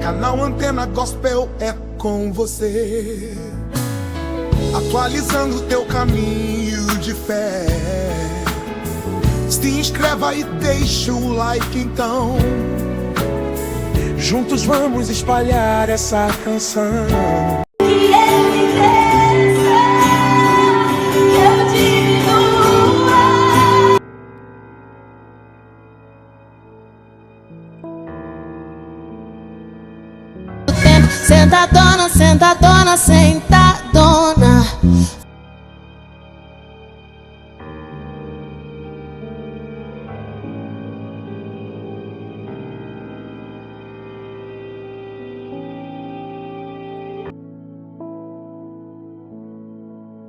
Canal Antena Gospel é com você, atualizando teu caminho de fé. Se inscreva e deixa o like então. Juntos vamos espalhar essa canção. Que ele cresça, que eu diminua. Sentadona, sentadona, sentadona.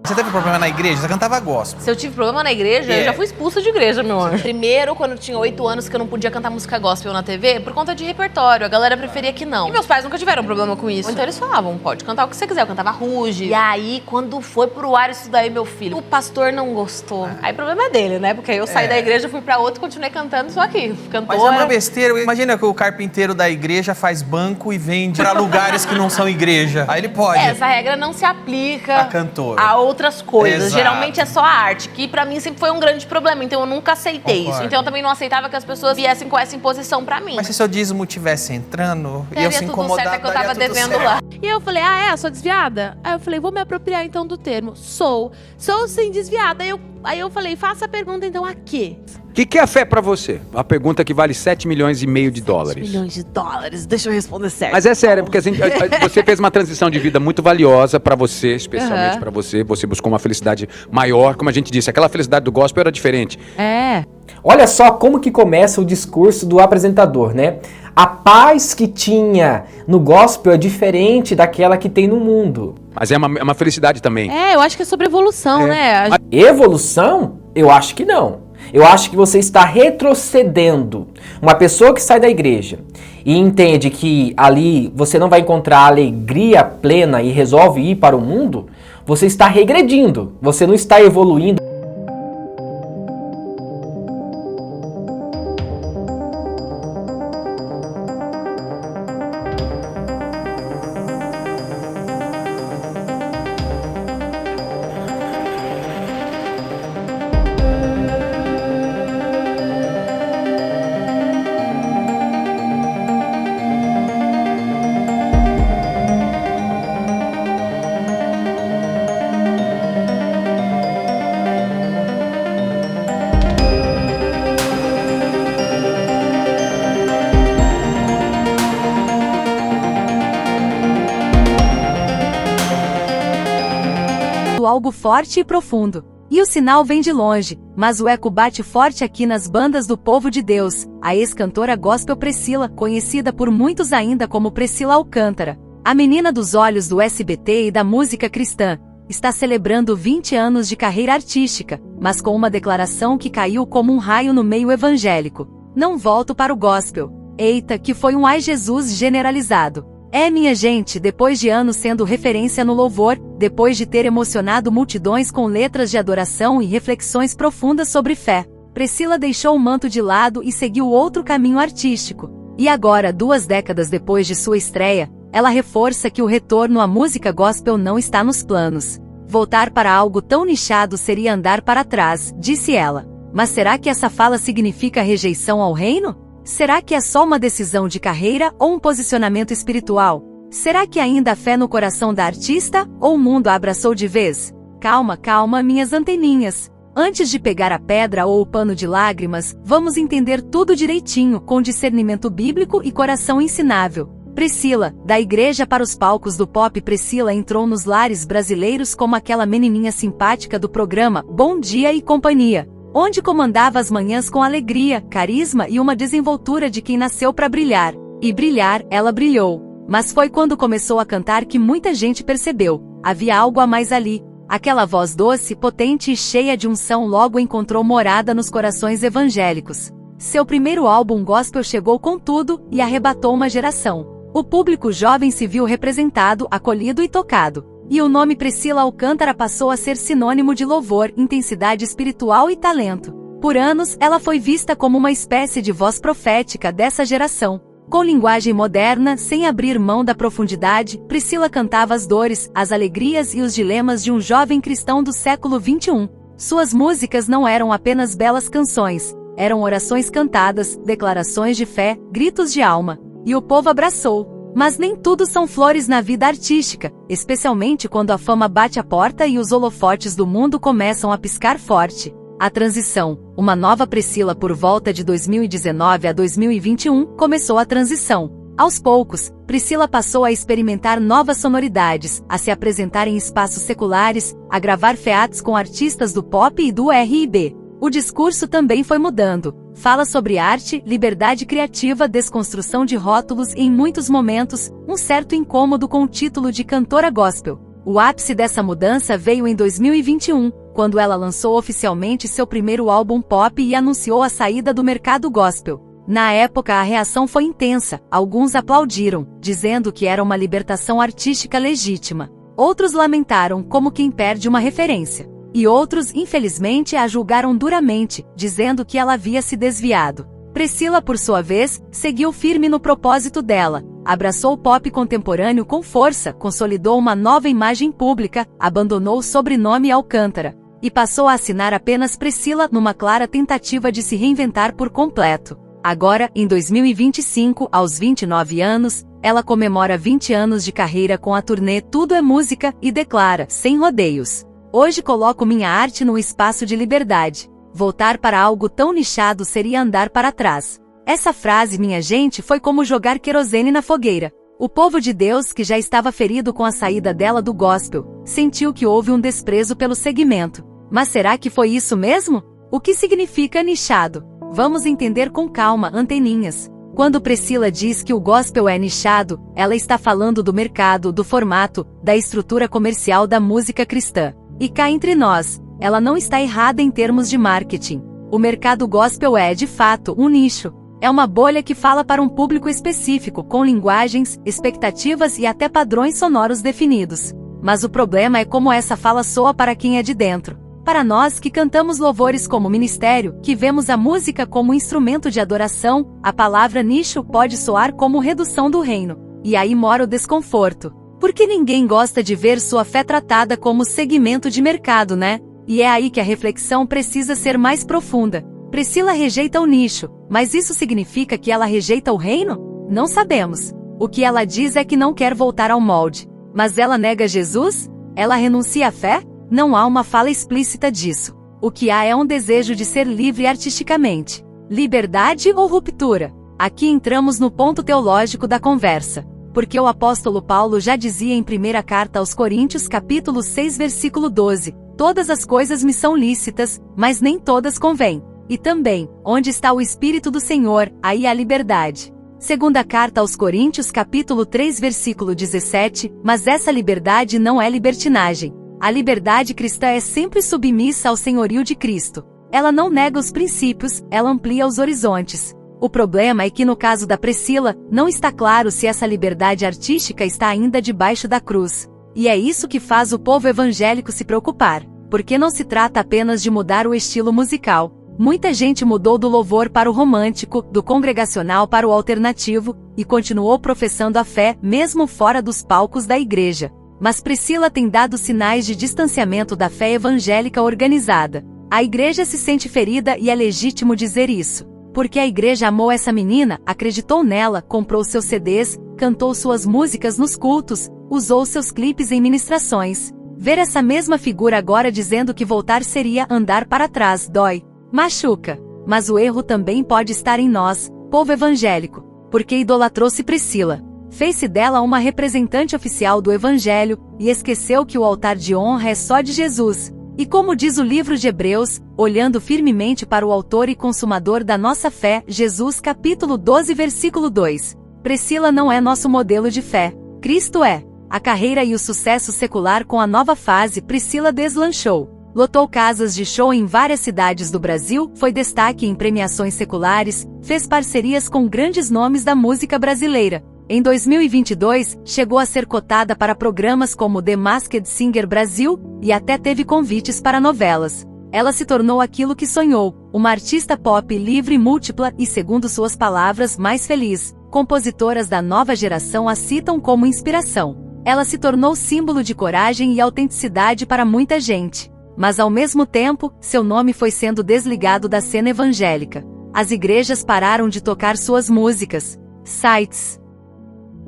Você teve problema na igreja? Você cantava gospel. Se eu tive problema na igreja, eu já fui expulsa de igreja, meu anjo. Primeiro, quando eu tinha 8 anos, que eu não podia cantar música gospel na TV, por conta de repertório. A galera preferia que não. E meus pais nunca tiveram problema com isso. Então eles falavam, pode cantar o que você quiser. Eu cantava Ruge. E aí, quando foi pro ar isso daí, meu filho, o pastor não gostou. Aí o problema é dele, né? Porque aí eu saí da igreja, fui pra outra e continuei cantando só aqui. Cantora. Mas é uma besteira. Imagina que o carpinteiro da igreja faz banco e vende pra lugares que não são igreja. Aí ele pode. Essa regra não se aplica a cantora, a outras coisas. Exato. Geralmente é só a arte, que pra mim sempre foi um grande problema. Então eu nunca aceitei Concordo. isso. Então eu também não aceitava que as pessoas viessem com essa imposição pra mim. Mas se seu dízimo tivesse entrando, ia se tudo incomodar, certo, é que eu tava daria tudo devendo certo. lá. E eu falei, sou desviada? Aí eu falei, vou me apropriar então do termo. Sou sim desviada. Aí eu falei, faça a pergunta então a quê? O que é a fé pra você? A pergunta que vale 7 milhões e meio de dólares. 7 milhões de dólares, deixa eu responder certo. Mas é sério, porque assim, você fez uma transição de vida muito valiosa pra você, especialmente pra você. Você buscou uma felicidade maior, como a gente disse. Aquela felicidade do gospel era diferente. É. Olha só como que começa o discurso do apresentador, né? A paz que tinha no gospel é diferente daquela que tem no mundo. Mas é uma felicidade também. É, eu acho que é sobre evolução, né? Evolução? Eu acho que não. Eu acho que você está retrocedendo. Uma pessoa que sai da igreja e entende que ali você não vai encontrar alegria plena e resolve ir para o mundo, você está regredindo. Você não está evoluindo. Algo forte e profundo. E o sinal vem de longe, mas o eco bate forte aqui nas bandas do povo de Deus. A ex-cantora gospel Priscila, conhecida por muitos ainda como Priscila Alcântara, a menina dos olhos do SBT e da música cristã, está celebrando 20 anos de carreira artística, mas com uma declaração que caiu como um raio no meio evangélico. Não volto para o gospel. Eita, que foi um ai Jesus generalizado. Minha gente, depois de anos sendo referência no louvor, depois de ter emocionado multidões com letras de adoração e reflexões profundas sobre fé, Priscila deixou o manto de lado e seguiu outro caminho artístico. E agora, 2 décadas depois de sua estreia, ela reforça que o retorno à música gospel não está nos planos. Voltar para algo tão nichado seria andar para trás, disse ela. Mas será que essa fala significa rejeição ao reino? Será que é só uma decisão de carreira ou um posicionamento espiritual? Será que ainda há fé no coração da artista, ou o mundo a abraçou de vez? Calma, calma, minhas anteninhas. Antes de pegar a pedra ou o pano de lágrimas, vamos entender tudo direitinho, com discernimento bíblico e coração ensinável. Priscila, da igreja para os palcos do pop. Priscila entrou nos lares brasileiros como aquela menininha simpática do programa Bom Dia e Companhia, onde comandava as manhãs com alegria, carisma e uma desenvoltura de quem nasceu para brilhar. E brilhar, ela brilhou. Mas foi quando começou a cantar que muita gente percebeu. Havia algo a mais ali. Aquela voz doce, potente e cheia de unção logo encontrou morada nos corações evangélicos. Seu primeiro álbum gospel chegou com tudo e arrebatou uma geração. O público jovem se viu representado, acolhido e tocado. E o nome Priscila Alcântara passou a ser sinônimo de louvor, intensidade espiritual e talento. Por anos, ela foi vista como uma espécie de voz profética dessa geração. Com linguagem moderna, sem abrir mão da profundidade, Priscila cantava as dores, as alegrias e os dilemas de um jovem cristão do século XXI. Suas músicas não eram apenas belas canções, eram orações cantadas, declarações de fé, gritos de alma. E o povo abraçou. Mas nem tudo são flores na vida artística, especialmente quando a fama bate a porta e os holofotes do mundo começam a piscar forte. A transição, uma nova Priscila por volta de 2019 a 2021, começou a transição. Aos poucos, Priscila passou a experimentar novas sonoridades, a se apresentar em espaços seculares, a gravar feats com artistas do pop e do R&B. O discurso também foi mudando. Fala sobre arte, liberdade criativa, desconstrução de rótulos e, em muitos momentos, um certo incômodo com o título de cantora gospel. O ápice dessa mudança veio em 2021, quando ela lançou oficialmente seu primeiro álbum pop e anunciou a saída do mercado gospel. Na época a reação foi intensa, alguns aplaudiram, dizendo que era uma libertação artística legítima. Outros lamentaram como quem perde uma referência. E outros, infelizmente, a julgaram duramente, dizendo que ela havia se desviado. Priscila, por sua vez, seguiu firme no propósito dela, abraçou o pop contemporâneo com força, consolidou uma nova imagem pública, abandonou o sobrenome Alcântara, e passou a assinar apenas Priscila numa clara tentativa de se reinventar por completo. Agora, em 2025, aos 29 anos, ela comemora 20 anos de carreira com a turnê Tudo é Música e declara, sem rodeios: "Hoje coloco minha arte no espaço de liberdade. Voltar para algo tão nichado seria andar para trás." Essa frase, minha gente, foi como jogar querosene na fogueira. O povo de Deus, que já estava ferido com a saída dela do gospel, sentiu que houve um desprezo pelo segmento. Mas será que foi isso mesmo? O que significa nichado? Vamos entender com calma, anteninhas. Quando Priscila diz que o gospel é nichado, ela está falando do mercado, do formato, da estrutura comercial da música cristã. E cá entre nós, ela não está errada em termos de marketing. O mercado gospel é, de fato, um nicho. É uma bolha que fala para um público específico, com linguagens, expectativas e até padrões sonoros definidos. Mas o problema é como essa fala soa para quem é de dentro. Para nós que cantamos louvores como ministério, que vemos a música como instrumento de adoração, a palavra nicho pode soar como redução do reino. E aí mora o desconforto. Porque ninguém gosta de ver sua fé tratada como segmento de mercado, né? E é aí que a reflexão precisa ser mais profunda. Priscila rejeita o nicho, mas isso significa que ela rejeita o reino? Não sabemos. O que ela diz é que não quer voltar ao molde. Mas ela nega Jesus? Ela renuncia à fé? Não há uma fala explícita disso. O que há é um desejo de ser livre artisticamente. Liberdade ou ruptura? Aqui entramos no ponto teológico da conversa. Porque o apóstolo Paulo já dizia em 1ª carta aos Coríntios capítulo 6 versículo 12, "Todas as coisas me são lícitas, mas nem todas convêm." E também, onde está o Espírito do Senhor, aí há liberdade. 2ª carta aos Coríntios capítulo 3 versículo 17, "Mas essa liberdade não é libertinagem." A liberdade cristã é sempre submissa ao senhorio de Cristo. Ela não nega os princípios, ela amplia os horizontes. O problema é que no caso da Priscila, não está claro se essa liberdade artística está ainda debaixo da cruz. E é isso que faz o povo evangélico se preocupar, porque não se trata apenas de mudar o estilo musical. Muita gente mudou do louvor para o romântico, do congregacional para o alternativo, e continuou professando a fé, mesmo fora dos palcos da igreja. Mas Priscila tem dado sinais de distanciamento da fé evangélica organizada. A igreja se sente ferida e é legítimo dizer isso. Porque a igreja amou essa menina, acreditou nela, comprou seus CDs, cantou suas músicas nos cultos, usou seus clipes em ministrações. Ver essa mesma figura agora dizendo que voltar seria andar para trás dói, machuca. Mas o erro também pode estar em nós, povo evangélico, porque idolatrou-se Priscila. Fez-se dela uma representante oficial do Evangelho, e esqueceu que o altar de honra é só de Jesus. E como diz o livro de Hebreus, olhando firmemente para o autor e consumador da nossa fé, Jesus capítulo 12 versículo 2. Priscila não é nosso modelo de fé. Cristo é. A carreira e o sucesso secular com a nova fase, Priscila deslanchou. Lotou casas de show em várias cidades do Brasil, foi destaque em premiações seculares, fez parcerias com grandes nomes da música brasileira. Em 2022, chegou a ser cotada para programas como The Masked Singer Brasil, e até teve convites para novelas. Ela se tornou aquilo que sonhou, uma artista pop livre, múltipla e, segundo suas palavras, mais feliz. Compositoras da nova geração a citam como inspiração. Ela se tornou símbolo de coragem e autenticidade para muita gente. Mas ao mesmo tempo, seu nome foi sendo desligado da cena evangélica. As igrejas pararam de tocar suas músicas. Sites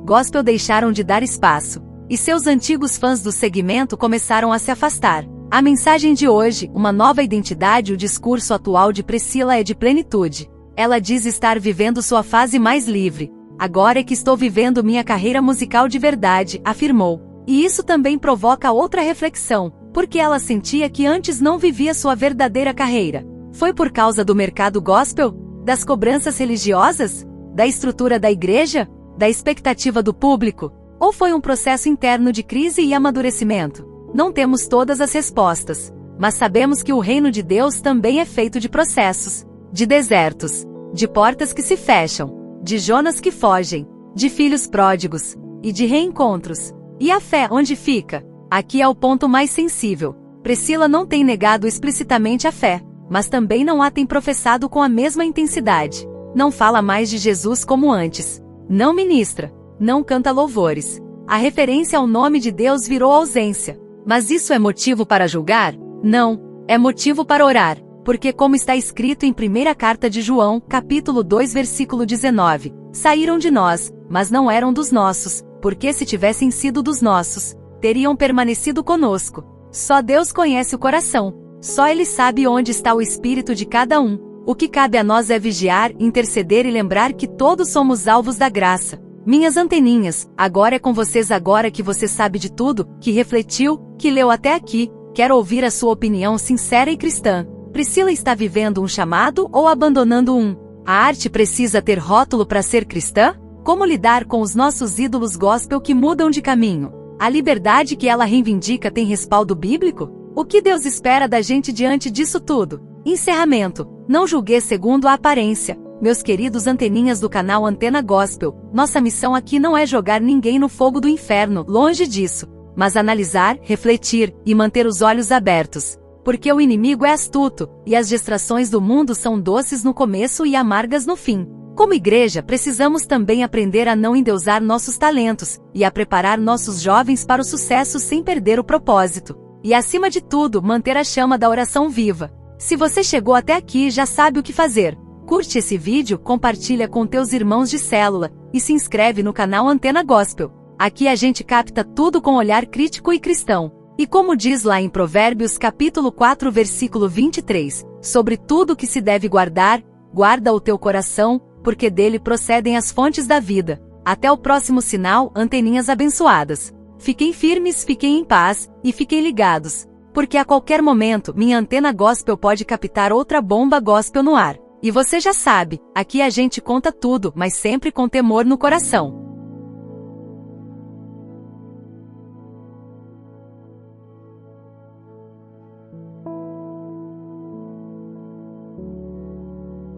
gospel deixaram de dar espaço. E seus antigos fãs do segmento começaram a se afastar. A mensagem de hoje, uma nova identidade. O discurso atual de Priscila é de plenitude. Ela diz estar vivendo sua fase mais livre. Agora é que estou vivendo minha carreira musical de verdade, afirmou. E isso também provoca outra reflexão, porque ela sentia que antes não vivia sua verdadeira carreira. Foi por causa do mercado gospel? Das cobranças religiosas? Da estrutura da igreja? Da expectativa do público? Ou foi um processo interno de crise e amadurecimento? Não temos todas as respostas, mas sabemos que o reino de Deus também é feito de processos, de desertos, de portas que se fecham, de Jonas que fogem, de filhos pródigos, e de reencontros. E a fé onde fica? Aqui é o ponto mais sensível. Priscila não tem negado explicitamente a fé, mas também não a tem professado com a mesma intensidade. Não fala mais de Jesus como antes. Não ministra. Não canta louvores. A referência ao nome de Deus virou ausência. Mas isso é motivo para julgar? Não. É motivo para orar. Porque como está escrito em 1ª carta de João, capítulo 2, versículo 19, saíram de nós, mas não eram dos nossos, porque se tivessem sido dos nossos, teriam permanecido conosco. Só Deus conhece o coração. Só Ele sabe onde está o espírito de cada um. O que cabe a nós é vigiar, interceder e lembrar que todos somos alvos da graça. Minhas anteninhas, agora é com vocês. Agora que você sabe de tudo, que refletiu, que leu até aqui, quero ouvir a sua opinião sincera e cristã. Priscila está vivendo um chamado ou abandonando um? A arte precisa ter rótulo para ser cristã? Como lidar com os nossos ídolos gospel que mudam de caminho? A liberdade que ela reivindica tem respaldo bíblico? O que Deus espera da gente diante disso tudo? Encerramento. Não julgue segundo a aparência. Meus queridos anteninhas do canal Antena Gospel, nossa missão aqui não é jogar ninguém no fogo do inferno, longe disso, mas analisar, refletir e manter os olhos abertos. Porque o inimigo é astuto, e as distrações do mundo são doces no começo e amargas no fim. Como igreja, precisamos também aprender a não endeusar nossos talentos, e a preparar nossos jovens para o sucesso sem perder o propósito. E acima de tudo, manter a chama da oração viva. Se você chegou até aqui, já sabe o que fazer. Curte esse vídeo, compartilha com teus irmãos de célula, e se inscreve no canal Antena Gospel. Aqui a gente capta tudo com olhar crítico e cristão. E como diz lá em Provérbios capítulo 4 versículo 23, sobre tudo que se deve guardar, guarda o teu coração, porque dele procedem as fontes da vida. Até o próximo sinal, anteninhas abençoadas. Fiquem firmes, fiquem em paz, e fiquem ligados. Porque a qualquer momento, minha Antena Gospel pode captar outra bomba gospel no ar. E você já sabe, aqui a gente conta tudo, mas sempre com temor no coração.